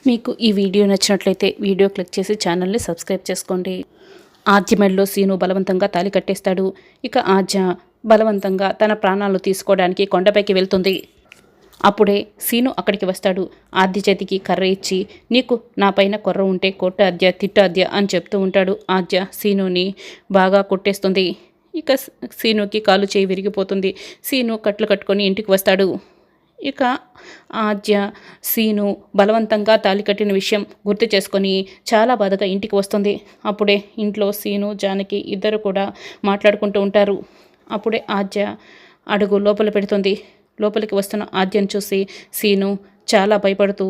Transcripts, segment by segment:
మీకు ఈ వీడియో నచ్చినట్లయితే వీడియో క్లిక్ చేసి ఛానల్ని సబ్స్క్రైబ్ చేసుకోండి. ఆద్య మెడలో సీను బలవంతంగా తాళి కట్టేస్తాడు. ఇక ఆద్య బలవంతంగా తన ప్రాణాలు తీసుకోవడానికి కొండపైకి వెళ్తుంది. అప్పుడే సీను అక్కడికి వస్తాడు. ఆద్య చేతికి కర్ర ఇచ్చి, నీకు నా పైన కొర్ర ఉంటే కొట్ట ఆద్య, తిట్ట ఆద్య అని చెప్తూ ఉంటాడు. ఆద్య సీనుని బాగా కొట్టేస్తుంది. ఇక సీనుకి కాలు చేయి విరిగిపోతుంది. సీను కట్లు కట్టుకొని ఇంటికి వస్తాడు. ఇక ఆద్య సీను బలవంతంగా తాళి కట్టిన విషయం గుర్తు చేసుకొని చాలా బాధగా ఇంటికి వస్తుంది. అప్పుడే ఇంట్లో సీను జానకి ఇద్దరు కూడా మాట్లాడుకుంటూ ఉంటారు. అప్పుడే ఆద్య అడుగు లోపల పెడుతుంది. లోపలికి వస్తున్న ఆద్యను చూసి సీను చాలా భయపడుతూ,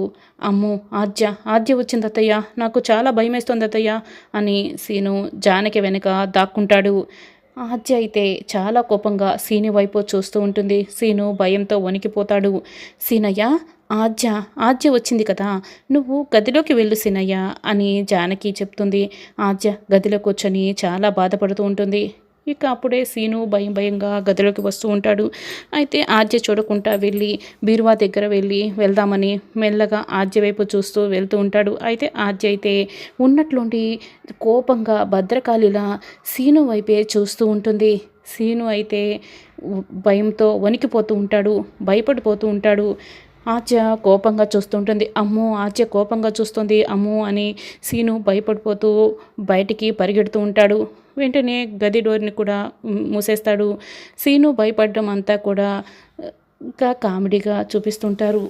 అమ్మో ఆద్య వచ్చింది అత్తయ్య, నాకు చాలా భయమేస్తుంది అత్తయ్య అని సీను జానకి వెనుక దాక్కుంటాడు. ఆద్య అయితే చాలా కోపంగా సీను వైపు చూస్తూ ఉంటుంది. సీను భయంతో వణికిపోతాడు. సీనయ్య, ఆద్య వచ్చింది కదా, నువ్వు గదిలోకి వెళ్ళు సీనయ్య అని జానకి చెప్తుంది. ఆద్య గదిలో కూర్చొని చాలా బాధపడుతూ ఉంటుంది. ఇక అప్పుడే సీను భయంగా గదిలోకి వస్తూ ఉంటాడు. అయితే ఆద్య చూడకుండా వెళ్ళి బీరువా దగ్గర వెళ్దామని మెల్లగా ఆద్య వైపు చూస్తూ వెళ్తూ ఉంటాడు. అయితే ఆద్య అయితే ఉన్నట్లుండి కోపంగా భద్రకాళిలా సీను వైపే చూస్తూ ఉంటుంది. సీను అయితే భయంతో వణికిపోతూ ఉంటాడు, భయపడిపోతూ ఉంటాడు. ఆద్య కోపంగా చూస్తుంటుంది. అమ్మో, ఆద్య కోపంగా చూస్తుంది అమ్మో అని సీను భయపడిపోతూ బయటికి పరిగెడుతూ ఉంటాడు. వెంటనే గది డోర్ని కూడా మూసేస్తాడు. సీను భయపడడం అంతా కూడా ఇంకా కామెడీగా చూపిస్తుంటారు.